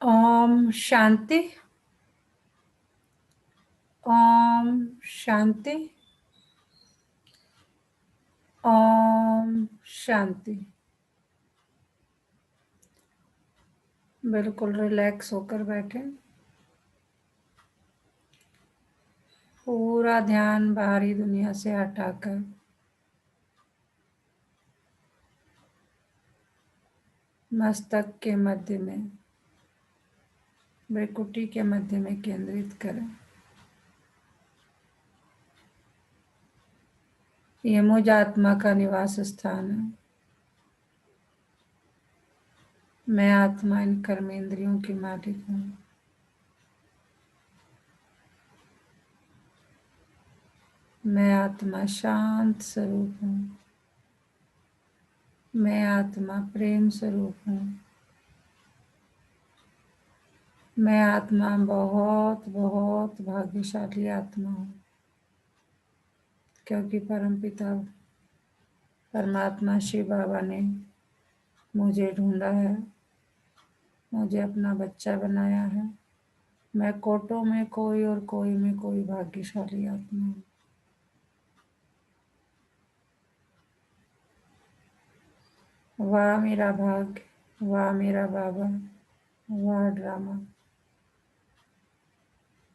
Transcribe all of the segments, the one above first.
ओम शांति। ओम शांति। ओम शांति। बिल्कुल रिलैक्स होकर बैठे। पूरा ध्यान बाहरी दुनिया से हटाकर मस्तक के मध्य में, भ्रुकुटी के मध्य में केंद्रित करें। ये मुझ आत्मा का निवास स्थान है। मैं आत्मा इन कर्मेंद्रियों की मालिक हूँ। मैं आत्मा शांत स्वरूप हूँ। मैं आत्मा प्रेम स्वरूप हूँ। मैं आत्मा बहुत बहुत भाग्यशाली आत्मा हूँ, क्योंकि परमपिता परमात्मा शिव बाबा ने मुझे ढूंढा है, मुझे अपना बच्चा बनाया है। मैं कोटों में कोई और कोई में कोई भाग्यशाली आत्मा हूँ। वाह मेरा भाग्य, वाह मेरा बाबा, वाह ड्रामा।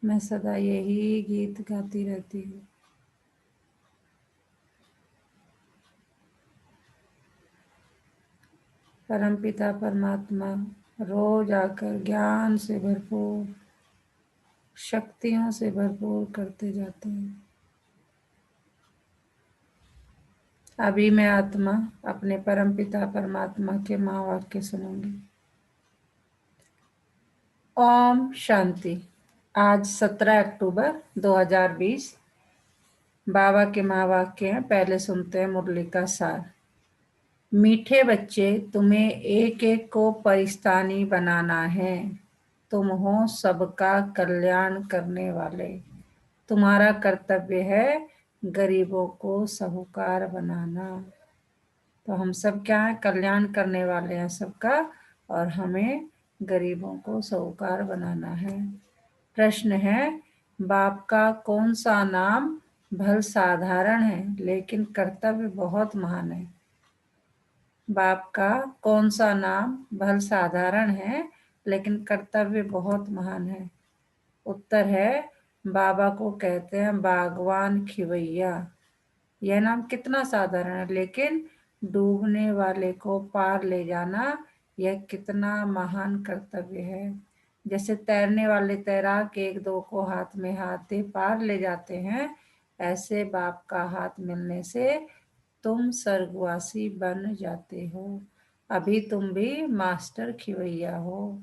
मैं सदा यही गीत गाती रहती हूँ। परमपिता परमात्मा रोज आकर ज्ञान से भरपूर, शक्तियों से भरपूर करते जाते हैं। अभी मैं आत्मा अपने परमपिता परमात्मा के महावाक्य सुनूंगी। ओम शांति। आज 17 अक्टूबर 2020। बाबा के महावाक्य हैं। पहले सुनते हैं मुरली का सार। मीठे बच्चे, तुम्हें एक एक को परिस्तानी बनाना है। तुम हो सबका कल्याण करने वाले। तुम्हारा कर्तव्य है गरीबों को साहूकार बनाना। तो हम सब क्या है? कल्याण करने वाले हैं सबका, और हमें गरीबों को साहूकार बनाना है। प्रश्न है, बाप का कौन सा नाम भल साधारण है लेकिन कर्तव्य बहुत महान है? बाप का कौन सा नाम भल साधारण है लेकिन कर्तव्य बहुत महान है? उत्तर है, बाबा को कहते हैं बागवान खिवैया। यह नाम कितना साधारण है, लेकिन डूबने वाले को पार ले जाना यह कितना महान कर्तव्य है। जैसे तैरने वाले तैराक एक दो को हाथ में हाथ दे पार ले जाते हैं, ऐसे बाप का हाथ मिलने से तुम स्वर्गवासी बन जाते हो। अभी तुम भी मास्टर खिवैया हो।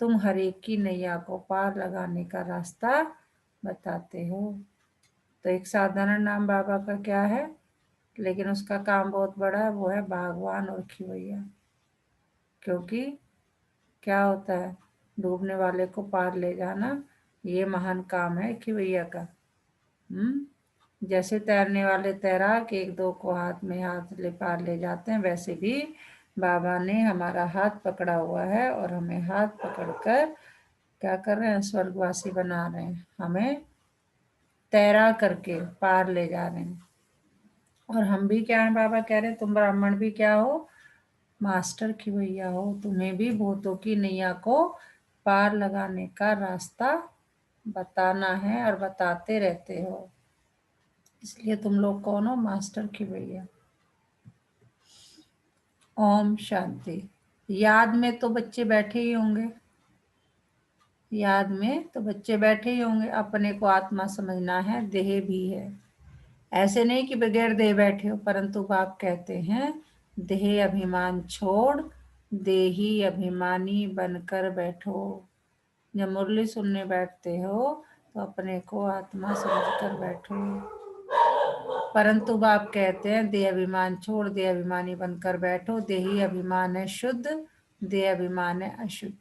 तुम हर एक की नैया को पार लगाने का रास्ता बताते हो। तो एक साधारण नाम बाबा का क्या है, लेकिन उसका काम बहुत बड़ा है, वो है बागवान और खिवैया। क्योंकि क्या होता है, डूबने वाले को पार ले जाना, ये महान काम है खिवैया का। जैसे तैरने वाले तैराक एक दो को हाथ में हाथ ले पार ले जाते हैं, वैसे भी बाबा ने हमारा हाथ पकड़ा हुआ है और हमें हाथ पकड़कर क्या कर रहे हैं? स्वर्गवासी बना रहे हैं। हमें तैरा करके पार ले जा रहे हैं। और हम भी क्या है? बाबा कह रहे हैं तुम ब्राह्मण भी क्या हो? मास्टर खिवैया हो। तुम्हें भी भूतों की नैया को पार लगाने का रास्ता बताना है और बताते रहते हो। इसलिए तुम लोग कौन हो? मास्टर खिवैया। ओम शांति। याद में तो बच्चे बैठे ही होंगे, याद में तो बच्चे बैठे ही होंगे। अपने को आत्मा समझना है, देह भी है। ऐसे नहीं कि बगैर देह बैठे हो, परंतु बाप कहते हैं देह अभिमान छोड़ देही अभिमानी बनकर बैठो। जब मुरली सुनने बैठते हो तो अपने को आत्मा समझकर बैठो। परंतु बाप कहते हैं देह अभिमान छोड़ देह अभिमानी बनकर बैठो। देही अभिमान है शुद्ध, देह अभिमान है अशुद्ध।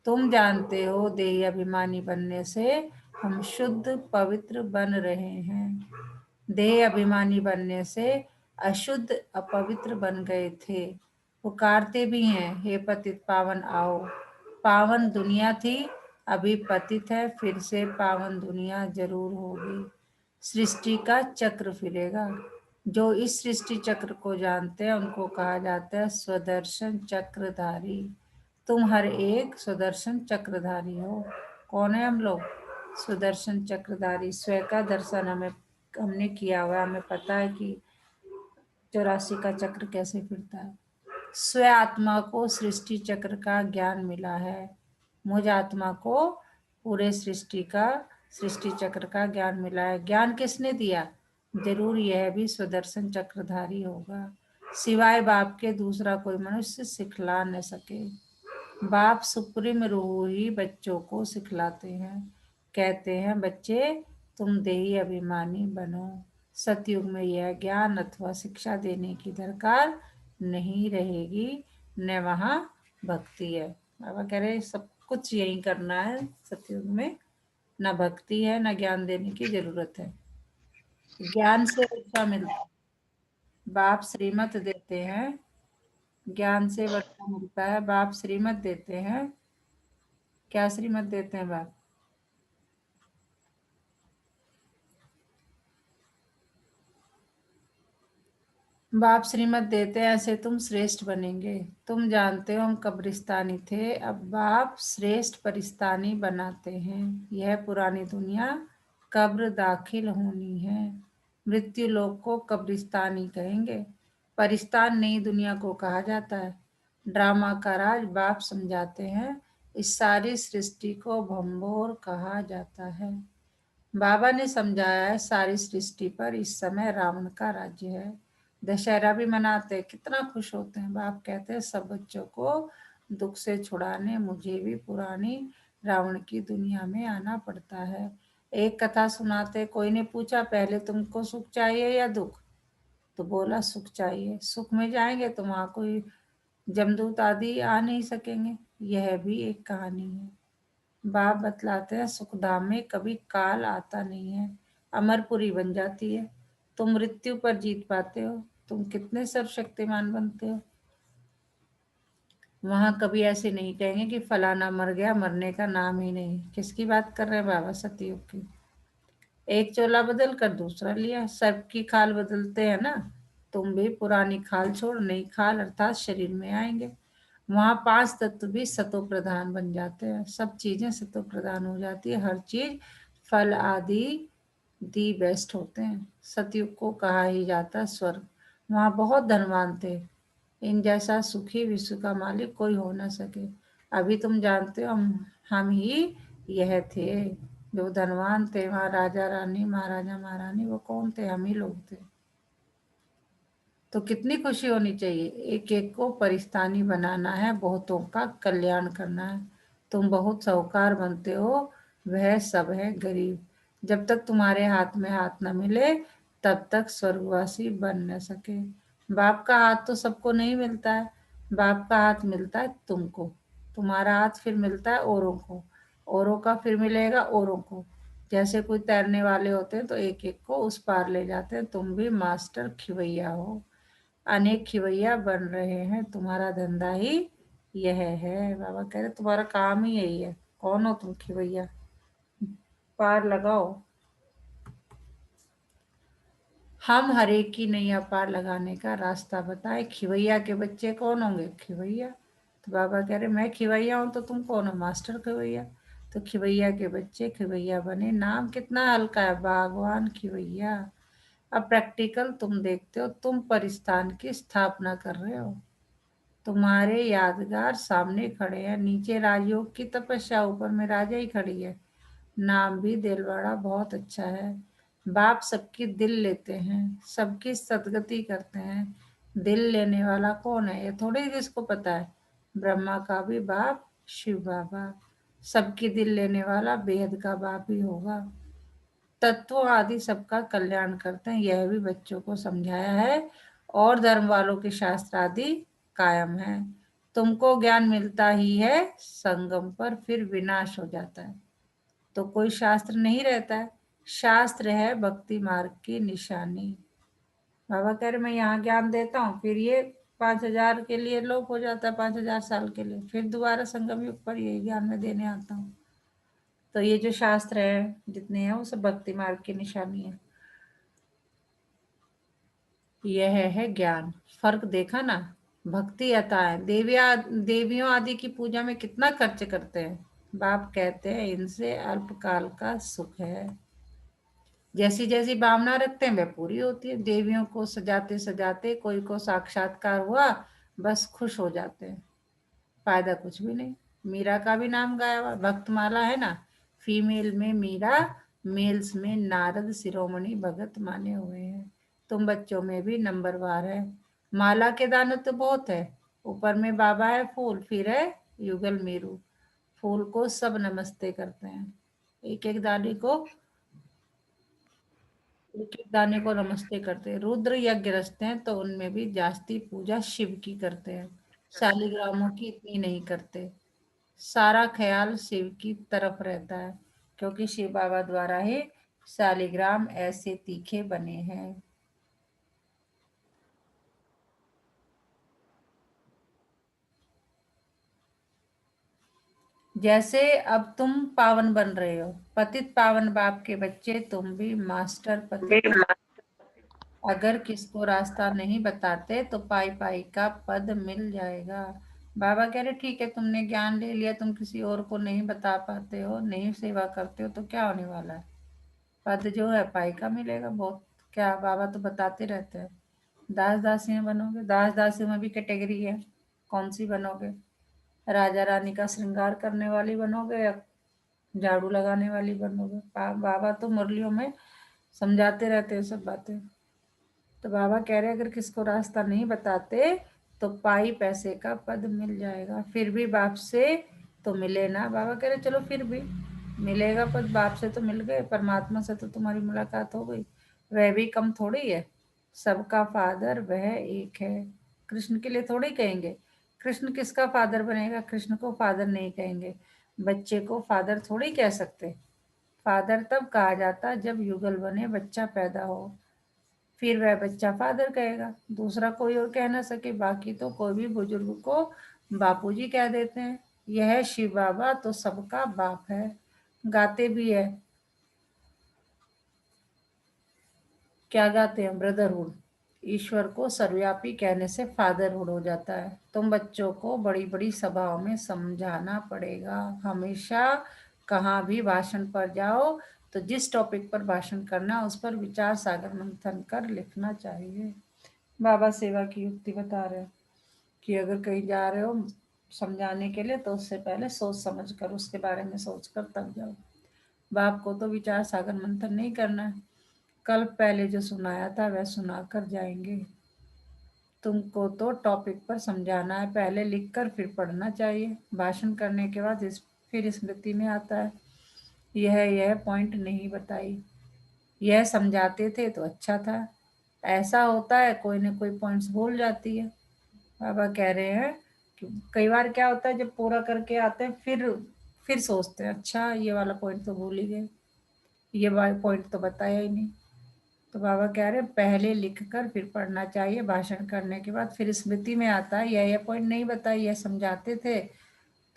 तुम जानते हो देही अभिमानी बनने से हम शुद्ध पवित्र बन रहे हैं। देह अभिमानी बनने से अशुद्ध अपवित्र बन गए थे। पुकारते भी हैं हे पतित पावन आओ, पावन दुनिया थी, अभी पतित है, फिर से पावन दुनिया जरूर होगी। सृष्टि का चक्र फिरेगा। जो इस सृष्टि चक्र को जानते हैं उनको कहा जाता है स्वदर्शन चक्रधारी। तुम हर एक सुदर्शन चक्रधारी हो। कौन है हम लोग? सुदर्शन चक्रधारी। स्वयं का दर्शन हमने किया हुआ है, हमें पता है कि 84 का चक्र कैसे फिरता है। स्व आत्मा को सृष्टि चक्र का ज्ञान मिला है। मुझ आत्मा को पूरे सृष्टि चक्र का ज्ञान मिला है। ज्ञान किसने दिया? जरूर यह भी स्वदर्शन चक्रधारी होगा। सिवाय बाप के दूसरा कोई मनुष्य सिखला न सके। बाप सुप्रीम रूह ही बच्चों को सिखलाते हैं। कहते हैं बच्चे तुम देही अभिमानी बनो। सतयुग में यह ज्ञान अथवा शिक्षा देने की दरकार नहीं रहेगी, न वहाँ भक्ति है। बाबा कह रहे सब कुछ यही करना है सतयुग में, न भक्ति है न ज्ञान देने की जरूरत है। ज्ञान से वर्षा मिलता है। बाप श्रीमत देते हैं। ज्ञान से वर्षा मिलता है। बाप श्रीमत देते हैं। क्या श्रीमत देते हैं बाप? बाप श्रीमत देते हैं ऐसे तुम श्रेष्ठ बनेंगे। तुम जानते हो हम कब्रिस्तानी थे, अब बाप श्रेष्ठ परिस्तानी बनाते हैं। यह पुरानी दुनिया कब्र दाखिल होनी है। मृत्यु लोक को कब्रिस्तानी कहेंगे। परिस्तान नई दुनिया को कहा जाता है। ड्रामा का राज बाप समझाते हैं। इस सारी सृष्टि को भंबोर कहा जाता है। बाबा ने समझाया है सारी सृष्टि पर इस समय रावण का राज्य है। दशहरा भी मनाते हैं, कितना खुश होते हैं। बाप कहते हैं सब बच्चों को दुख से छुड़ाने मुझे भी पुरानी रावण की दुनिया में आना पड़ता है। एक कथा सुनाते, कोई ने पूछा पहले तुमको सुख चाहिए या दुख? तो बोला सुख चाहिए। सुख में जाएंगे तो वहां कोई जमदूत आदि आ नहीं सकेंगे। यह भी एक कहानी है। बाप बतलाते हैं सुखधाम में कभी काल आता नहीं है, अमरपुरी बन जाती है। तुम मृत्यु पर जीत पाते हो, तुम कितने सर्वशक्तिमान बनते हो। वहां कभी ऐसे नहीं कहेंगे कि फलाना मर गया, मरने का नाम ही नहीं। किसकी बात कर रहे हैं बाबा? सतयुग की। एक चोला बदल कर दूसरा लिया, सर्प की खाल बदलते हैं ना। तुम भी पुरानी खाल छोड़ नई खाल अर्थात शरीर में आएंगे। वहां पांच तत्व भी सतो प्रधान बन जाते हैं। सब चीजें सतो प्रधान हो जाती है। हर चीज फल आदि दी बेस्ट होते हैं। सतयुग को कहा ही जाता है स्वर्ग। वहां बहुत धनवान थे। इन जैसा सुखी विश्व का मालिक कोई हो ना सके। अभी तुम जानते हो हम ही यह थे जो धनवान थे। वहां राजा रानी महाराजा महारानी वो कौन थे? हम ही लोग थे। तो कितनी खुशी होनी चाहिए। एक एक को परिस्तानी बनाना है, बहुतों का कल्याण करना है। तुम बहुत साहूकार बनते हो, वह सब है गरीब। जब तक तुम्हारे हाथ में हाथ न मिले तब तक स्वर्गवासी बन न सके। बाप का हाथ तो सबको नहीं मिलता है। बाप का हाथ मिलता है तुमको। तुम्हारा हाथ फिर मिलता है औरों को। औरों का फिर मिलेगा औरों को। जैसे कोई तैरने वाले होते हैं तो एक एक को उस पार ले जाते हैं। तुम भी मास्टर खिवैया हो, अनेक खिवैया बन रहे हैं। तुम्हारा धंधा ही यह है। बाबा कह रहे तुम्हारा काम ही यही है। कौन हो तुम? खिवैया। पार लगाओ। हम हर एक की नैया पार लगाने का रास्ता बताए। खिवैया के बच्चे कौन होंगे? खिवैया। तो बाबा कह रहे मैं खिवैया हूं तो तुम कौन हो? मास्टर खिवैया। तो खिवैया के बच्चे खिवैया बने। नाम कितना हल्का है, बागवान खिवैया। अब प्रैक्टिकल तुम देखते हो, तुम परिस्थान की स्थापना कर रहे हो। तुम्हारे यादगार सामने खड़े हैं। नीचे राजयोग की तपस्या, ऊपर में राजा ही खड़ी है। नाम भी दिलवाड़ा बहुत अच्छा है। बाप सबकी दिल लेते हैं, सबकी सदगति करते हैं। दिल लेने वाला कौन है? ये थोड़ी किसको पता है। ब्रह्मा का भी बाप शिव बाबा। सबकी दिल लेने वाला बेहद का बाप ही होगा। तत्वों आदि सबका कल्याण करते हैं, यह भी बच्चों को समझाया है। और धर्म वालों के शास्त्र आदि कायम है। तुमको ज्ञान मिलता ही है संगम पर, फिर विनाश हो जाता है तो कोई शास्त्र नहीं रहता है। शास्त्र है भक्ति मार्ग की निशानी। बाबा कह रहे मैं यहाँ ज्ञान देता हूँ, फिर ये 5,000 के लिए लोप हो जाता है, 5,000 साल के लिए, फिर दोबारा संगम युग पर यही ज्ञान में देने आता हूँ। तो ये जो शास्त्र है जितने हैं वो सब भक्ति मार्ग की निशानी है। यह है ज्ञान। फर्क देखा ना? भक्ति अता है, देवियों आदि की पूजा में कितना खर्च करते हैं। बाप कहते हैं इनसे अल्पकाल का सुख है। जैसी जैसी भावना रखते हैं वह पूरी होती है। देवियों को सजाते सजाते कोई को साक्षात्कार हुआ, बस खुश हो जाते हैं, फायदा कुछ भी नहीं। मीरा का भी नाम गाया हुआ भक्तमाला है ना, फीमेल में मीरा, मेल्स में नारद शिरोमणि भगत माने हुए हैं। तुम बच्चों में भी नंबरवार है। माला के दाने तो बहुत है, ऊपर में बाबा है, फूल, फिर है युगल मीरू। फूल को सब नमस्ते करते हैं, एक एक दाने को, एक एक दाने को नमस्ते करते हैं। रुद्र यज्ञ रचते हैं तो उनमें भी जास्ती पूजा शिव की करते हैं, शालिग्रामों की इतनी नहीं करते। सारा ख्याल शिव की तरफ रहता है, क्योंकि शिव बाबा द्वारा ही शालिग्राम ऐसे तीखे बने हैं। जैसे अब तुम पावन बन रहे हो, पतित पावन बाप के बच्चे, तुम भी मास्टर पतित। अगर किसको रास्ता नहीं बताते तो पाई पाई का पद मिल जाएगा। बाबा कह रहे ठीक है, तुमने ज्ञान ले लिया, तुम किसी और को नहीं बता पाते हो, नहीं सेवा करते हो, तो क्या होने वाला है? पद जो है पाई का मिलेगा बहुत। क्या बाबा तो बताते रहते हैं। दास दासियां बनोगे, दास दासियों में भी कैटेगरी है, कौन सी बनोगे? राजा रानी का श्रृंगार करने वाली बनोगे या झाड़ू लगाने वाली बनोगे? बाबा तो मुरलियों में समझाते रहते हैं सब बातें। तो बाबा कह रहे अगर किसको रास्ता नहीं बताते तो पाई पैसे का पद मिल जाएगा। फिर भी बाप से तो मिले ना। बाबा कह रहे चलो फिर भी मिलेगा पद, बाप से तो मिल गए, परमात्मा से तो तुम्हारी मुलाकात हो गई, वह भी कम थोड़ी है। सबका फादर वह एक है। कृष्ण के लिए थोड़ी कहेंगे। कृष्ण किसका फादर बनेगा? कृष्ण को फादर नहीं कहेंगे, बच्चे को फादर थोड़ी कह सकते। फादर तब कहा जाता जब युगल बने, बच्चा पैदा हो, फिर वह बच्चा फादर कहेगा, दूसरा कोई और कह ना सके। बाकी तो कोई भी बुजुर्ग को बापूजी कह देते हैं। यह शिव बाबा तो सबका बाप है। गाते भी है, क्या गाते हैं? ब्रदरहुड। ईश्वर को सर्वव्यापी कहने से फादरहुड हो जाता है। तुम बच्चों को बड़ी बड़ी सभाओं में समझाना पड़ेगा। हमेशा कहाँ भी भाषण पर जाओ तो जिस टॉपिक पर भाषण करना उस पर विचार सागर मंथन कर लिखना चाहिए। बाबा सेवा की युक्ति बता रहे हैं कि अगर कहीं जा रहे हो समझाने के लिए तो उससे पहले सोच समझ कर, उसके बारे में सोच कर तब जाओ। बाप को तो विचार सागर मंथन नहीं करना है, कल पहले जो सुनाया था वह सुना कर जाएंगे। तुमको तो टॉपिक पर समझाना है, पहले लिख कर फिर पढ़ना चाहिए। भाषण करने के बाद फिर स्मृति में आता है। यह पॉइंट नहीं बताई, यह समझाते थे तो अच्छा था। ऐसा होता है कोई ना कोई पॉइंट्स भूल जाती है। बाबा कह रहे हैं कि कई बार क्या होता है जब पूरा करके आते हैं फिर सोचते हैं अच्छा ये वाला पॉइंट तो भूल ही गए, ये वाला पॉइंट तो बताया ही नहीं। तो बाबा कह रहे हैं पहले लिख कर फिर पढ़ना चाहिए, भाषण करने के बाद फिर स्मृति में आता है यह पॉइंट नहीं बताया, यह समझाते थे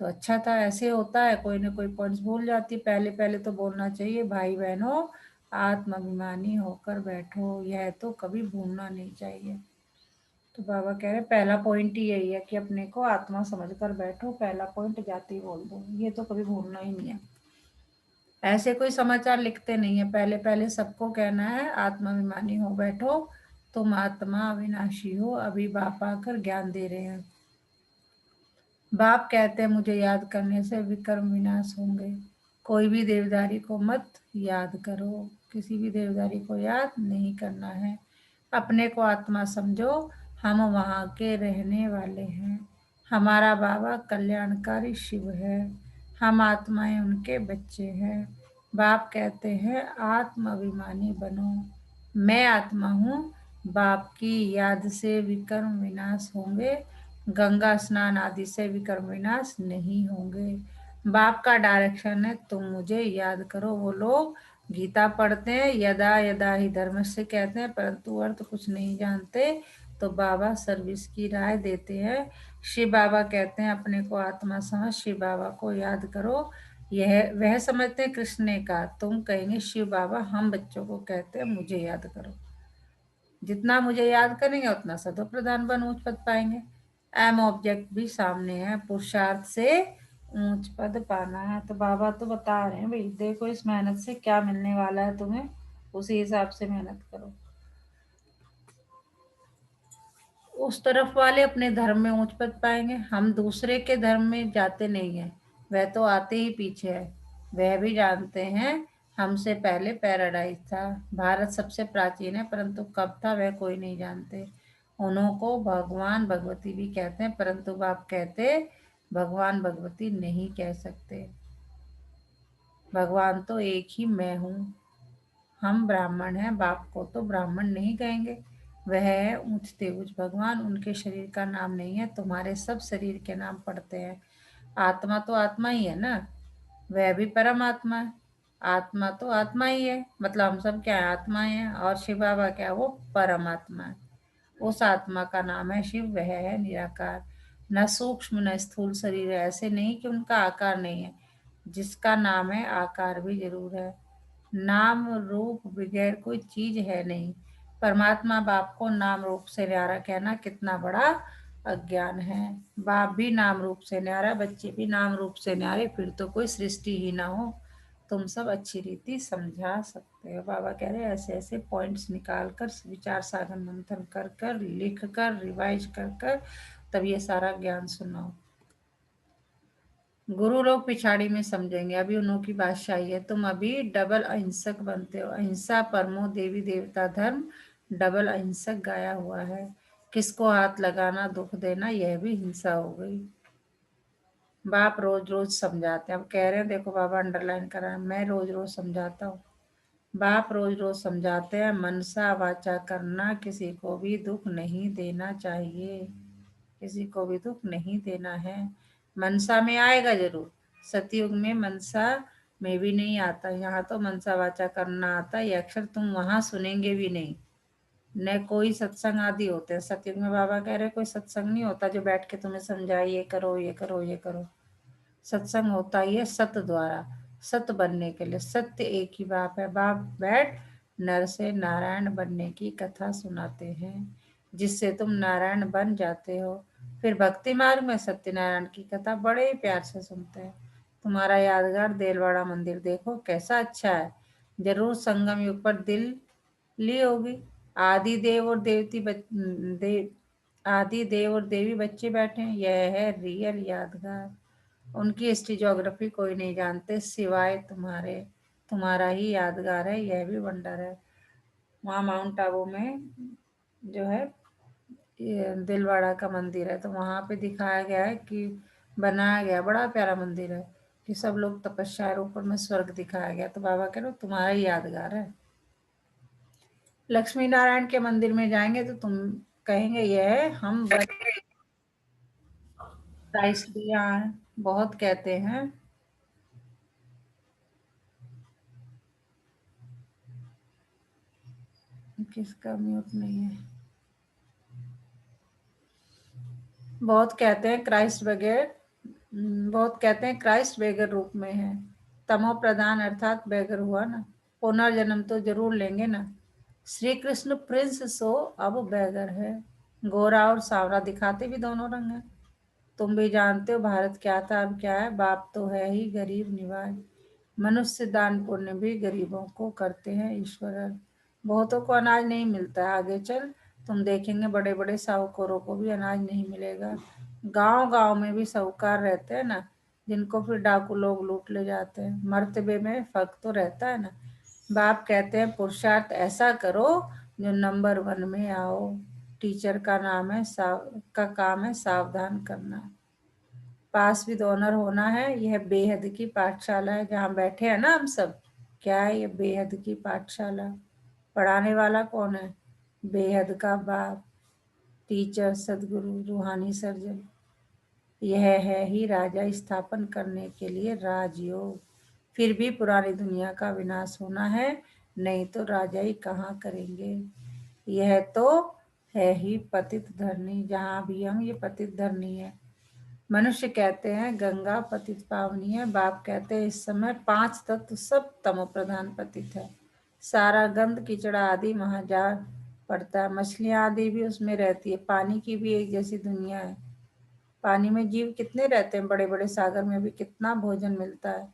तो अच्छा था। ऐसे होता है कोई ना कोई पॉइंट्स भूल जाती, पहले पहले तो बोलना चाहिए। भाई बहनों, आत्माभिमानी होकर बैठो, यह तो कभी भूलना नहीं चाहिए। तो बाबा कह रहे पहला पॉइंट ही यही है कि अपने को आत्मा समझकर बैठो, पहला पॉइंट जाते ही बोल दो, ये तो कभी भूलना ही नहीं है। ऐसे कोई समाचार लिखते नहीं है, पहले पहले सबको कहना है आत्माभिमानी हो बैठो, तुम आत्मा अविनाशी हो। अभी बाप आकर ज्ञान दे रहे हैं। बाप कहते हैं मुझे याद करने से विकर्म विनाश होंगे। कोई भी देवदारी को मत याद करो, किसी भी देवदारी को याद नहीं करना है। अपने को आत्मा समझो, हम वहाँ के रहने वाले हैं। हमारा बाबा कल्याणकारी शिव है, हम आत्माएं उनके बच्चे हैं। बाप कहते हैं आत्म अभिमानी बनो। मैं आत्मा हूँ, बाप की याद से विकर्म विनाश होंगे, गंगा स्नान आदि से विकर्म विनाश नहीं होंगे। बाप का डायरेक्शन है तुम मुझे याद करो। वो लोग गीता पढ़ते हैं, यदा यदा ही धर्म से कहते हैं, परंतु अर्थ कुछ नहीं जानते। तो बाबा सर्विस की राय देते हैं। शिव बाबा कहते हैं अपने को आत्मा समझ शिव बाबा को याद करो। यह वह समझते हैं कृष्ण ने कहा। तुम कहेंगे शिव बाबा हम बच्चों को कहते हैं मुझे याद करो। जितना मुझे याद करेंगे उतना सदो प्रधान बन ऊंच पद पाएंगे। एम ऑब्जेक्ट भी सामने है, पुरुषार्थ से ऊंच पद पाना है। तो बाबा तो बता रहे हैं भाई देखो इस मेहनत से क्या मिलने वाला है तुम्हें, उसी हिसाब से मेहनत करो। उस तरफ वाले अपने धर्म में ऊंच पद पाएंगे, हम दूसरे के धर्म में जाते नहीं है, वह तो आते ही पीछे है। वह भी जानते हैं हमसे पहले पैराडाइज था। भारत सबसे प्राचीन है परंतु कब था वह कोई नहीं जानते। उन्हों को भगवान भगवती भी कहते हैं परंतु बाप कहते भगवान भगवती नहीं कह सकते। भगवान तो एक ही मैं हूँ। हम ब्राह्मण हैं, बाप को तो ब्राह्मण नहीं कहेंगे। वह है ऊंच तेऊज भगवान, उनके शरीर का नाम नहीं है, तुम्हारे सब शरीर के नाम पड़ते हैं। आत्मा तो आत्मा ही है ना, वह भी परमात्मा है। आत्मा तो आत्मा ही है, मतलब हम सब क्या है आत्माएं हैं, और शिव बाबा क्या है वो परमात्मा है। उस आत्मा का नाम है शिव, वह है निराकार। न सूक्ष्म न स्थूल शरीर है, ऐसे नहीं कि उनका आकार नहीं है। जिसका नाम है आकार भी जरूर है। नाम रूप बगैर कोई चीज है नहीं। परमात्मा बाप को नाम रूप से न्यारा कहना कितना बड़ा अज्ञान है। बाप भी नाम रूप से न्यारा, बच्चे भी नाम रूप से न्यारे, फिर तो कोई सृष्टि ही ना हो। तुम सब अच्छी रीति समझा सकते हो। बाबा कह रहे हैं ऐसे ऐसे पॉइंट्स निकाल कर विचार साधन मंथन कर कर लिख कर रिवाइज कर कर तब ये सारा ज्ञान सुनाओ। गुरु लोग पिछाड़ी में समझेंगे, अभी उन्हों की बादशाही है। तुम अभी डबल अहिंसक बनते हो। अहिंसा परमो देवी देवता धर्म, डबल अहिंसक गाया हुआ है। किसको हाथ लगाना दुख देना यह भी हिंसा हो गई। बाप रोज रोज समझाते हैं। अब कह रहे हैं देखो बाबा अंडरलाइन करा है, मैं रोज रोज समझाता हूँ। बाप रोज रोज समझाते हैं मनसा वाचा करना, किसी को भी दुख नहीं देना चाहिए। किसी को भी दुख नहीं देना है। मनसा में आएगा जरूर, सतयुग में मनसा में भी नहीं आता। यहाँ तो मनसा वाचा करना आता है, ये अक्षर तुम वहां सुनेंगे भी नहीं। न कोई सत्संग आदि होते हैं सतयुग में। बाबा कह रहे कोई सत्संग नहीं होता जो बैठ के तुम्हें समझाए ये करो ये करो ये करो। सत्संग होता ही है सत्य द्वारा, सत्य बनने के लिए। सत्य एक ही बाप है। बाप बैठ नर से नारायण बनने की कथा सुनाते हैं, जिससे तुम नारायण बन जाते हो। फिर भक्ति मार्ग में सत्यनारायण की कथा बड़े प्यार से सुनते हैं। तुम्हारा यादगार देलवाड़ा मंदिर देखो कैसा अच्छा है। जरूर संगम युग पर दिल ली होगी। आदि देव और देवती आदि देव और देवी बच्चे बैठे हैं। यह है रियल यादगार। उनकी हिस्ट्री ज्योग्राफी कोई नहीं जानते सिवाय तुम्हारे। तुम्हारा ही यादगार है, यह भी वंडर है। वहाँ माउंट आबू में जो है ये दिलवाड़ा का मंदिर है, तो वहाँ पे दिखाया गया है कि बनाया गया बड़ा प्यारा मंदिर है कि सब लोग तपस्या ऊपर में स्वर्ग दिखाया गया। तो बाबा कह रहे हो तुम्हारा ही यादगार है। लक्ष्मी नारायण के मंदिर में जाएंगे तो तुम कहेंगे यह हम प्राइस दिया है, बहुत कहते हैं। किसका म्यूट नहीं है। बहुत कहते हैं क्राइस्ट बगैर बहुत कहते हैं क्राइस्ट बेगर रूप में है। तमो प्रधान अर्थात बेगर हुआ ना, पुनर्जन्म तो जरूर लेंगे ना। श्री कृष्ण प्रिंस सो अब बेगर है। गोरा और सावरा दिखाते भी दोनों रंग हैं। तुम भी जानते हो भारत क्या था अब क्या है। बाप तो है ही गरीब निवाज। मनुष्य दान पुण्य भी गरीबों को करते हैं ईश्वर। बहुतों को अनाज नहीं मिलता है, आगे चल तुम देखेंगे बड़े बड़े साहूकारों को भी अनाज नहीं मिलेगा। गांव गांव में भी साहूकार रहते हैं ना, जिनको फिर डाकू लोग लूट ले जाते हैं। मर्तबे में फर्क तो रहता है ना। बाप कहते हैं पुरुषार्थ ऐसा करो जो नंबर 1 में आओ। टीचर का नाम है का काम है सावधान करना। पास विद ऑनर होना है। यह बेहद की पाठशाला है जहाँ बैठे हैं ना हम सब। क्या है ये बेहद की पाठशाला। पढ़ाने वाला कौन है, बेहद का बाप। टीचर सदगुरु रूहानी सर्जन। यह है ही राजा स्थापन करने के लिए राजयोग। फिर भी पुरानी दुनिया का विनाश होना है, नहीं तो राजा ही कहाँ करेंगे। यह तो है ही पतित धरनी, जहाँ भी हम ये पतित धरनी है। मनुष्य कहते हैं गंगा पतित पावनी है, बाप कहते हैं इस समय 5 तत्व सब तमो प्रधान पतित है। सारा गंध कीचड़ा आदि वहां जा पड़ता है, मछलियां आदि भी उसमें रहती है, पानी की भी एक जैसी दुनिया है। पानी में जीव कितने रहते हैं, बड़े बड़े सागर में भी कितना भोजन मिलता है।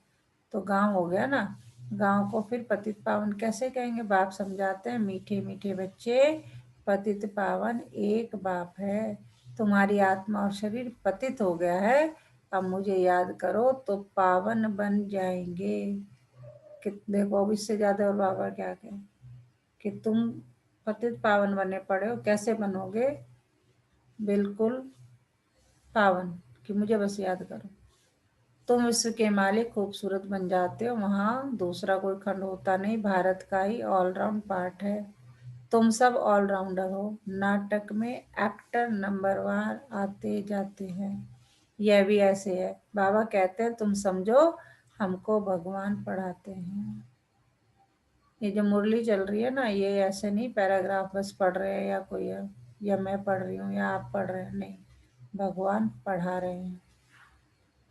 तो गांव हो गया ना, गांव को फिर पतित पावन कैसे कहेंगे? बाप समझाते हैं, मीठे मीठे बच्चे, पतित पावन एक बाप है। तुम्हारी आत्मा और शरीर पतित हो गया है, अब मुझे याद करो तो पावन बन जाएंगे। कि देखो अब इससे ज्यादा और बाबा क्या कहें कि तुम पतित पावन बने पड़े हो, कैसे बनोगे बिल्कुल पावन, कि मुझे बस याद करो। तुम विश्व के मालिक खूबसूरत बन जाते हो, वहां दूसरा कोई खंड होता नहीं, भारत का ही ऑलराउंड पार्ट है। तुम सब ऑलराउंडर हो, नाटक में एक्टर नंबरवार आते जाते हैं। यह भी ऐसे है, बाबा कहते हैं तुम समझो हमको भगवान पढ़ाते हैं। ये जो मुरली चल रही है ना, ये ऐसे नहीं पैराग्राफ बस पढ़ रहे हैं या कोई है, या मैं पढ़ रही हूँ या आप पढ़ रहे हैं, नहीं, भगवान पढ़ा रहे हैं।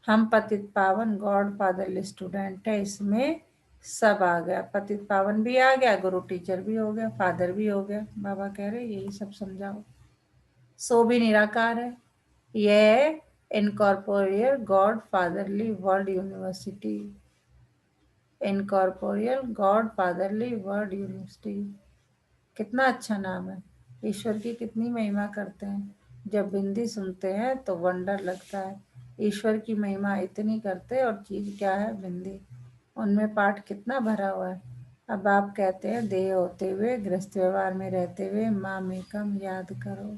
हम पतित पावन गॉड फादरली स्टूडेंट है, इसमें सब आ गया, पतित पावन भी आ गया, गुरु टीचर भी हो गया, फादर भी हो गया। बाबा कह रहे यही सब समझाओ। सो भी निराकार है, यह incorporeal God fatherly world university, incorporeal God fatherly world university, कितना अच्छा नाम है। ईश्वर की कितनी महिमा करते हैं, जब बिंदी सुनते हैं तो वंडर लगता है। ईश्वर की महिमा इतनी करते और चीज क्या है बिंदी, उनमें पाठ कितना भरा हुआ है। अब आप कहते हैं देह होते हुए गृहस्थ व्यवहार में रहते हुए माँ मेकम याद करो।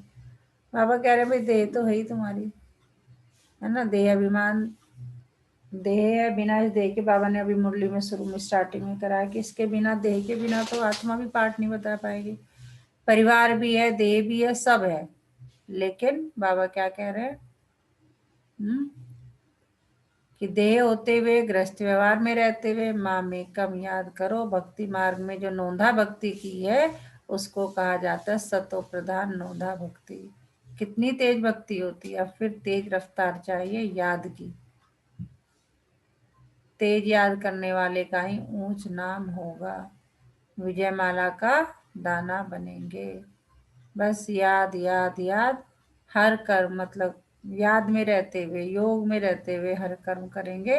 बाबा कह रहे भाई देह तो है ही तुम्हारी, है ना, देह अभिमान, देह है, बिना इस देह के बाबा ने अभी मुरली में शुरू में स्टार्टिंग में कराया कि इसके बिना, देह के बिना तो आत्मा भी पाठ नहीं बता पाएगी। परिवार भी है, देह भी है, सब है, लेकिन बाबा क्या कह रहे हैं कि देह होते हुए गृहस्थ व्यवहार में रहते हुए माँ में कम याद करो। भक्ति मार्ग में जो नोंधा भक्ति की है उसको कहा जाता है सतो प्रधान नोंधा भक्ति। कितनी तेज भक्ति होती है, अब फिर तेज रफ्तार चाहिए याद की। तेज याद करने वाले का ही ऊंच नाम होगा, विजय माला का दाना बनेंगे। बस याद याद याद, हर कर्म मतलब याद में रहते हुए, योग में रहते हुए हर कर्म करेंगे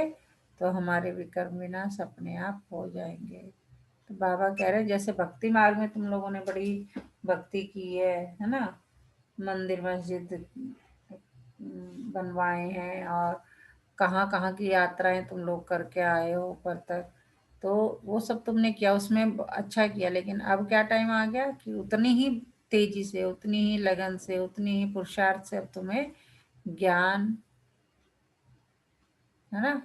तो हमारे विकर्म विनाश अपने आप हो जाएंगे। तो बाबा कह रहे हैं जैसे भक्ति मार्ग में तुम लोगों ने बड़ी भक्ति की है ना, मंदिर मस्जिद बनवाए हैं और कहाँ कहाँ की यात्राएं तुम लोग करके आए हो ऊपर तक, तो वो सब तुमने किया, उसमें अच्छा किया। लेकिन अब क्या टाइम आ गया कि उतनी ही तेजी से, उतनी ही लगन से, उतनी ही पुरुषार्थ से अब तुम्हें ज्ञान, है ना,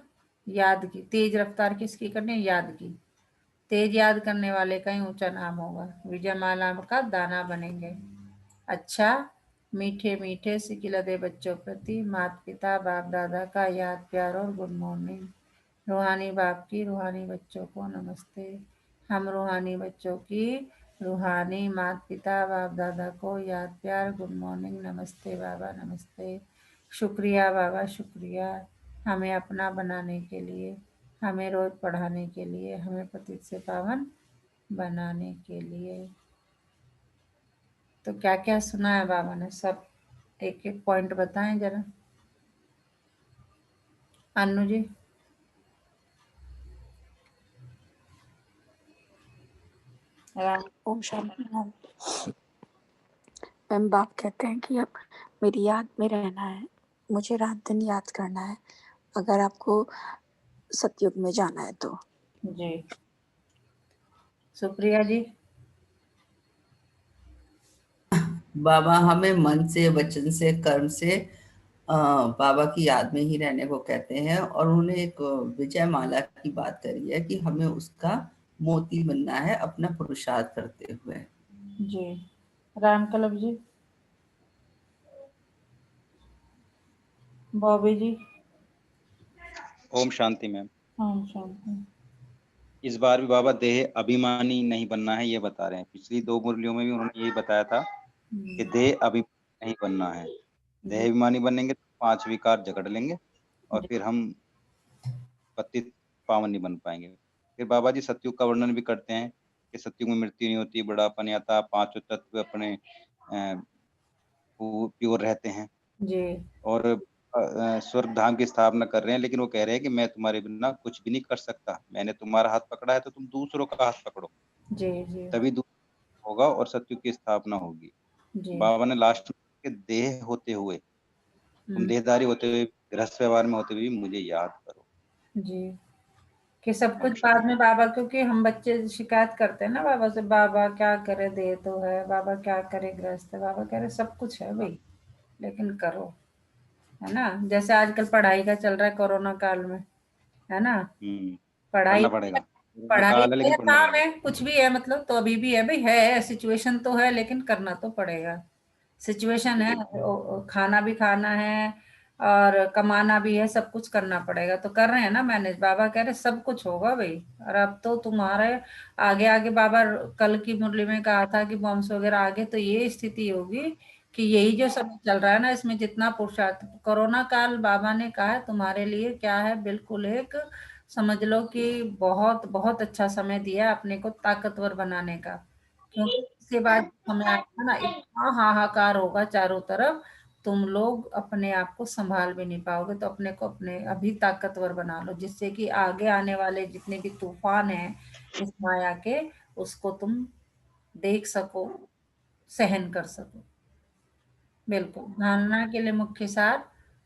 याद की तेज रफ्तार किसकी करनी है, याद की। तेज याद करने वाले का ही ऊंचा नाम होगा, विजय माला का दाना बनेंगे। अच्छा, मीठे मीठे सिकिलदे बच्चों प्रति माता पिता बाप दादा का याद प्यार और गुड मॉर्निंग। रूहानी बाप की रूहानी बच्चों को नमस्ते। हम रूहानी बच्चों की रूहानी माता पिता बाप दादा को याद प्यार गुड मॉर्निंग, नमस्ते बाबा नमस्ते। शुक्रिया बाबा शुक्रिया, हमें अपना बनाने के लिए, हमें रोज पढ़ाने के लिए, हमें पतित से पावन बनाने के लिए। तो क्या क्या सुना है बाबा ने, सब एक एक पॉइंट बताएं जरा। अन्नू जी। राम। ओम शांति मैम। मैम बाप कहते हैं कि अब मेरी याद में रहना है, मुझे रात दिन याद करना है अगर आपको सतयुग में जाना है तो। जी सुप्रिया जी। बाबा हमें मन से, वचन से, कर्म से बाबा की याद में ही रहने को कहते हैं, और उन्होंने एक विजय माला की बात करी है कि हमें उसका मोती बनना है अपना पुरुषार्थ करते हुए। जी राम कलब जी। बॉबी जी। ओम शांति मैम। ओम शांति। इस बार भी बाबा देह अभिमानी नहीं बनना है ये बता रहे हैं। पिछली 2 मुरलियों में भी उन्होंने यही बताया था कि देह अभिमानी नहीं बनना है। देह अभिमानी बनेंगे तो 5 विकार जकड़ लेंगे और फिर हम पतित पावन नहीं बन पाएंगे। फिर बाबा जी सतयुग का वर्णन भी करते हैं कि सतयुग में मृत्यु नहीं होती, बुढ़ापन नहीं आता, पांचों तत्व अपने प्योर रहते हैं जी और स्वर्ग धाम की स्थापना कर रहे हैं। लेकिन वो कह रहे हैं कि मैं तुम्हारे बिना कुछ भी नहीं कर सकता, मैंने तुम्हारा हाथ पकड़ा है तो तुम दूसरों का हाथ पकड़ो, जी जी तभी दूसरा होगा और सतयुग की स्थापना होगी। जी। बाबा ने लास्ट में देह होते हुए, तुम देहधारी होते हुए, गृहस्थ व्यवहार में होते हुए भी मुझे याद करो। जी कि सब कुछ ओम बाद शांति। में बाबा, क्योंकि हम बच्चे शिकायत करते हैं ना बाबा से, बाबा क्या करे, दे तो है, बाबा क्या करे, गृहस्थ है। बाबा कह रहे सब कुछ है भाई, लेकिन करो, है ना। जैसे आजकल पढ़ाई का चल रहा है कोरोना काल में, है ना। पढ़ाई पढ़ना पड़ेगा, कोरोना पढ़ाई काल है लेकिन है, पढ़ना काम पड़ेगा। है, कुछ भी है, मतलब तो अभी भी है भाई, है सिचुएशन तो है, लेकिन करना तो पड़ेगा। सिचुएशन है, खाना भी खाना है और कमाना भी है, सब कुछ करना पड़ेगा, तो कर रहे हैं ना मैनेज। बाबा कह रहे सब कुछ होगा भाई। और अब तो तुम्हारे आगे आगे, बाबा कल की मुरली में कहा था कि बॉम्ब्स वगैरह आगे तो ये स्थिति होगी कि यही जो समय चल रहा है ना, इसमें जितना पुरुषार्थ, कोरोना काल बाबा ने कहा है तुम्हारे लिए क्या है, बिल्कुल एक समझ लो कि बहुत बहुत अच्छा समय दिया है अपने को ताकतवर बनाने का। क्योंकि इसके बाद समय आएगा ना, इतना हाहाकार होगा चारों तरफ, तुम लोग अपने आप को संभाल भी नहीं पाओगे। तो अपने को अपने अभी ताकतवर बना लो, जिससे कि आगे आने वाले जितने भी तूफान हैं इस माया के, उसको तुम देख सको, सहन कर सको। बिल्कुल। धारणा के लिए मुख्य सार,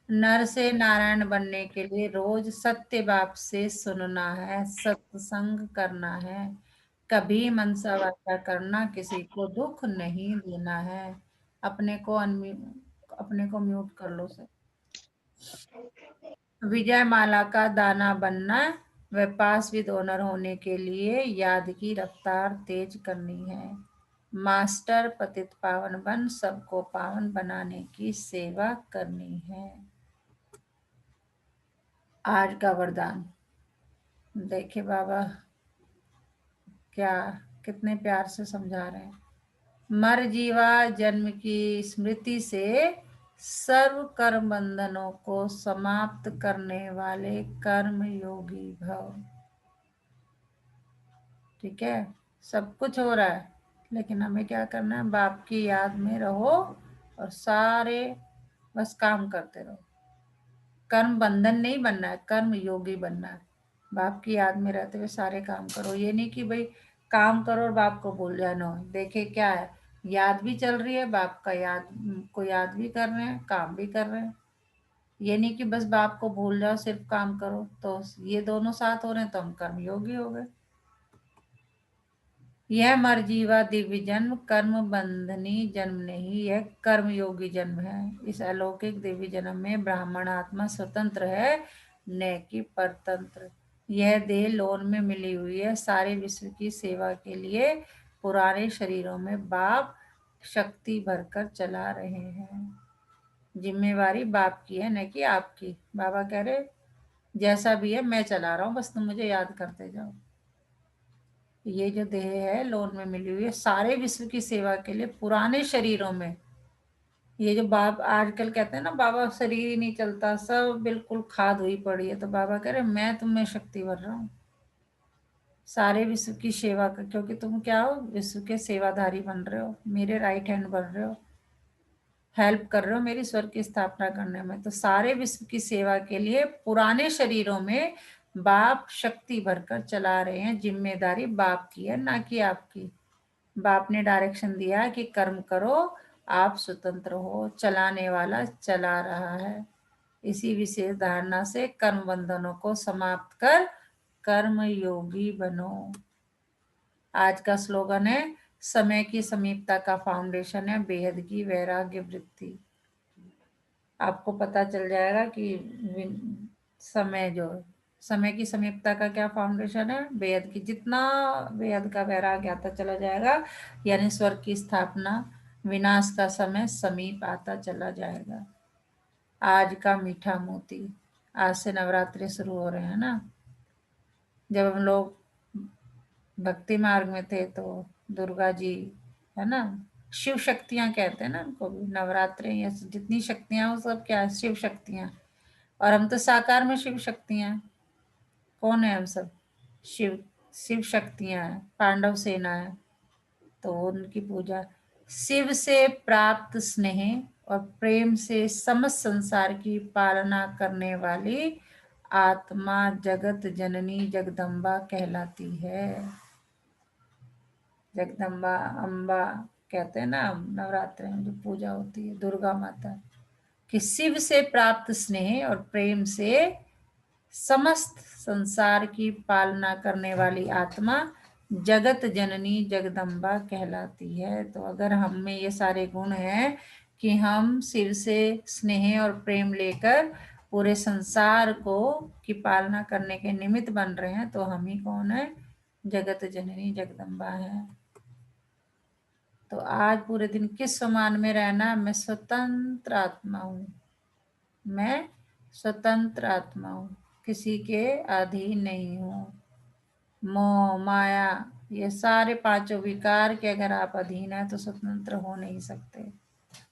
नर से नारायण बनने के लिए रोज सत्य बाप से सुनना है, सत्संग करना है, कभी मनसा वाचा करना, किसी को दुख नहीं देना है। अपने को म्यूट कर लो सर। विजय माला का दाना बनना व पास विद ओनर होने के लिए याद की रफ्तार तेज करनी है। मास्टर पतित पावन बन सबको पावन बनाने की सेवा करनी है। आज का वरदान देखिए बाबा क्या कितने प्यार से समझा रहे हैं। मर जीवा जन्म की स्मृति से सर्व कर्म बंधनों को समाप्त करने वाले कर्म योगी भव। ठीक है, सब कुछ हो रहा है, लेकिन हमें क्या करना है, बाप की याद में रहो और सारे बस काम करते रहो। कर्म बंधन नहीं बनना है, कर्म योगी बनना है। बाप की याद में रहते हुए सारे काम करो। ये नहीं कि भाई काम करो और बाप को भूल जाना हो। देखिए क्या है, याद भी चल रही है, बाप का याद भी कर रहे हैं, काम भी कर रहे हैं। ये नहीं कि बस बाप को भूल जाओ सिर्फ काम करो, तो ये दोनों साथ हो रहे हैं तो हम कर्म योगी हो गए। यह मरजीवा दिव्य जन्म कर्म बंधनी जन्म नहीं, यह कर्म योगी जन्म है। इस अलौकिक दिव्य जन्म में ब्राह्मण आत्मा स्वतंत्र है, न कि परतंत्र। यह देह लोन में मिली हुई है सारे विश्व की सेवा के लिए। पुराने शरीरों में बाप शक्ति भरकर चला रहे हैं। जिम्मेवारी बाप की है, न कि आपकी। बाबा कह रहे जैसा भी है मैं चला रहा हूँ, बस तुम मुझे याद करते जाओ। ये जो देह है लोन में मिली हुई है सारे विश्व की सेवा के लिए, पुराने शरीरों में। ये जो बाप आजकल कहते हैं ना बाबा शरीर ही नहीं चलता, सब बिल्कुल खाद हुई पड़ी है, तो बाबा कह रहे मैं तुम में शक्ति भर रहा हूँ सारे विश्व की सेवा का। क्योंकि तुम क्या हो, विश्व के सेवाधारी बन रहे हो, मेरे राइट हैंड बन रहे हो, हेल्प कर रहे हो मेरी स्वर्ग की स्थापना करने में। तो सारे विश्व की सेवा के लिए पुराने शरीरों में बाप शक्ति भरकर चला रहे हैं। जिम्मेदारी बाप की है, ना कि आपकी। बाप ने डायरेक्शन दिया है कि कर्म करो, आप स्वतंत्र हो, चलाने वाला चला रहा है। इसी विशेष धारणा से कर्म बंधनों को समाप्त कर कर्म योगी बनो। आज का स्लोगन है, समय की समीपता का फाउंडेशन है बेहद की वैराग्य वृत्ति। आपको पता चल जाएगा कि समय की समीपता का क्या फाउंडेशन है, बेहद की। जितना बेहद का वैराग्य आता चला जाएगा, यानी स्वर्ग की स्थापना, विनाश का समय समीप आता चला जाएगा। आज का मीठा मोती, आज से नवरात्रि शुरू हो रहे हैं ना। जब हम लोग भक्ति मार्ग में थे तो दुर्गा जी, है ना, शिव शक्तियां कहते हैं ना उनको भी, नवरात्रे या जितनी शक्तियां वो सब क्या है, शिव शक्तियां। और हम तो साकार में शिव शक्तियां हैं। कौन है हम सब? शिव शिव शक्तियां हैं, पांडव सेना है, तो उनकी पूजा। शिव से प्राप्त स्नेह और प्रेम से समस्त संसार की पालना करने वाली आत्मा जगत जननी जगदम्बा कहलाती है। जगदम्बा, अम्बा कहते हैं ना नवरात्रि में जो पूजा होती है दुर्गा माता कि शिव से प्राप्त स्नेह और प्रेम से समस्त संसार की पालना करने वाली आत्मा जगत जननी जगदम्बा कहलाती है। तो अगर हम में ये सारे गुण हैं कि हम शिव से स्नेह और प्रेम लेकर पूरे संसार को की पालना करने के निमित्त बन रहे हैं, तो हम ही कौन है? जगत जननी जगदम्बा है। तो आज पूरे दिन किस समान में रहना? मैं स्वतंत्र आत्मा हूँ, मैं स्वतंत्र आत्मा हूँ, किसी के अधीन नहीं हूँ। मोह माया ये सारे पांचों विकार के अगर आप अधीन है तो स्वतंत्र हो नहीं सकते।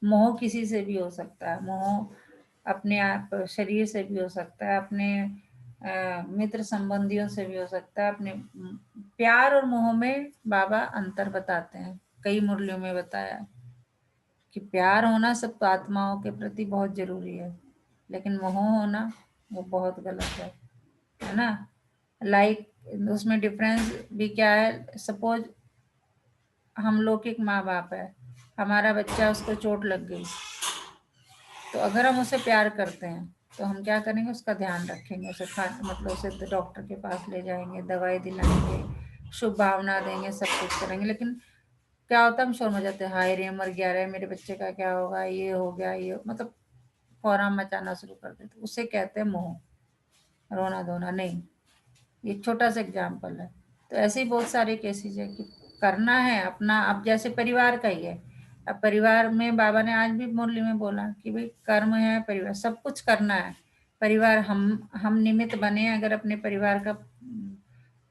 मोह किसी से भी हो सकता है, मोह अपने आप शरीर से भी हो सकता है, अपने मित्र संबंधियों से भी हो सकता है। अपने प्यार और मोह में बाबा अंतर बताते हैं, कई मुरलियों में बताया कि प्यार होना सब आत्माओं के प्रति बहुत जरूरी है, लेकिन मोह होना वो बहुत गलत है ना। लाइक उसमें डिफरेंस भी क्या है? सपोज हम लौकिक माँ बाप है, हमारा बच्चा उसको चोट लग गई, तो अगर हम उसे प्यार करते हैं तो हम क्या करेंगे? उसका ध्यान रखेंगे, उसे मतलब उसे डॉक्टर के पास ले जाएंगे, दवाई दिलाएंगे, शुभ भावना देंगे, सब कुछ करेंगे। लेकिन क्या होता है? हम शोर मचाते हैं, हाय रे मर गया रे, मेरे बच्चे का क्या होगा, ये हो गया, ये मतलब कोहराम मचाना शुरू कर देते। उसे कहते हैं मोह, रोना धोना नहीं। ये छोटा सा एग्जाम्पल है। तो ऐसे ही बहुत सारे केसेस है कि करना है अपना। अब जैसे परिवार का ही है, अब परिवार में बाबा ने आज भी मुरली में बोला कि भाई कर्म है, परिवार सब कुछ करना है। परिवार हम निमित्त बने, अगर अपने परिवार का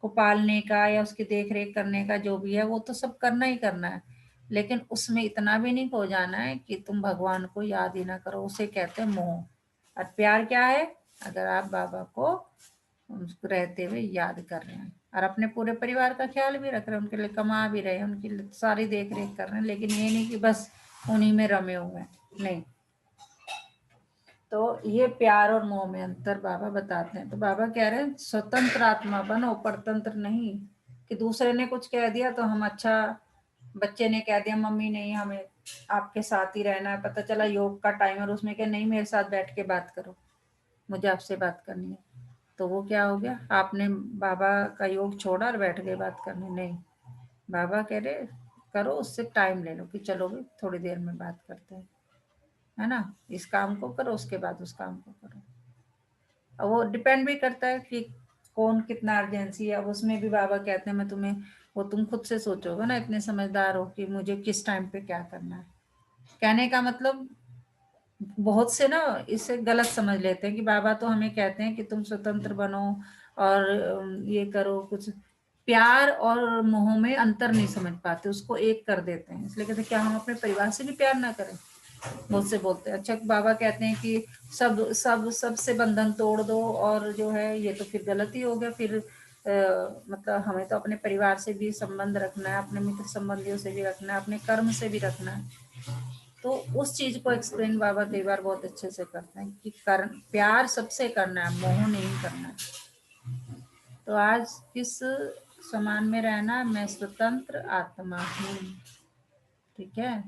को पालने का या उसकी देख रेख करने का जो भी है वो तो सब करना ही करना है, लेकिन उसमें इतना भी नहीं खो जाना है कि तुम भगवान को याद ही ना करो। उसे कहते हैं मोह। और प्यार क्या है? अगर आप बाबा को रहते हुए याद कर रहे हैं और अपने पूरे परिवार का ख्याल भी रख रहे हैं, उनके लिए कमा भी रहे हैं, उनकी सारी देख रेख कर रहे हैं, लेकिन ये नहीं कि बस उन्हीं में रमे हुए हैं, नहीं। तो ये प्यार और मोह में अंतर बाबा बताते हैं। तो बाबा कह रहे हैं स्वतंत्र आत्मा बनो, परतंत्र नहीं कि दूसरे ने कुछ कह दिया तो हम, अच्छा बच्चे ने कह दिया मम्मी नहीं हमें आपके साथ ही रहना है, पता चला योग का टाइम, और उसमें क्या नहीं मेरे साथ बैठ के बात करो, मुझे आपसे बात करनी है, तो वो क्या हो गया? आपने बाबा का योग छोड़ा और बैठ गए बात करने। नहीं, बाबा कह रहे करो, उससे टाइम ले लो कि चलो भी थोड़ी देर में बात करते हैं, है ना। इस काम को करो, उसके बाद उस काम को करो। अब वो डिपेंड भी करता है कि कौन कितना अर्जेंसी है। अब उसमें भी बाबा कहते हैं मैं तुम्हें, वो तुम खुद से सोचोगे ना, इतने समझदार हो कि मुझे किस टाइम पे क्या करना है। कहने का मतलब बहुत से ना इसे गलत समझ लेते हैं कि बाबा तो हमें कहते हैं कि तुम स्वतंत्र बनो और ये करो। कुछ प्यार और मोह में अंतर नहीं समझ पाते, उसको एक कर देते हैं। इसलिए कहते हैं क्या हम अपने परिवार से भी प्यार ना करें? बहुत से बोलते हैं। अच्छा, बाबा कहते हैं कि सबसे बंधन तोड़ दो, और जो है ये तो फिर गलत ही हो गया। फिर मतलब हमें तो अपने परिवार से भी संबंध रखना है, अपने मित्र संबंधियों से भी रखना है, अपने कर्म से भी रखना है। तो उस चीज को एक्सप्लेन बाबा कई बार बहुत अच्छे से करते हैं कि प्यार सबसे करना है, मोह नहीं करना है। तो आज किस समान में रहना? मैं स्वतंत्र आत्मा हूँ, ठीक है।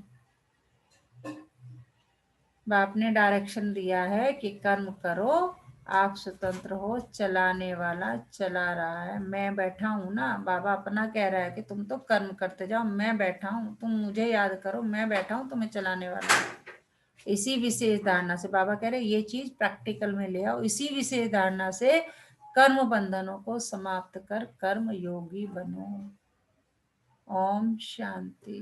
बाप ने डायरेक्शन दिया है कि कर्म करो, आप स्वतंत्र हो, चलाने वाला चला रहा है। मैं बैठा हूं ना, बाबा अपना कह रहा है कि तुम तो कर्म करते जाओ, मैं बैठा हूं, तुम मुझे याद करो, मैं बैठा हूं, तुम्हें चलाने वाला हूं। इसी विशेष धारणा से बाबा कह रहे ये चीज प्रैक्टिकल में ले आओ। इसी विशेष धारणा से कर्म बंधनों को समाप्त कर कर्म योगी बनो। ओम शांति।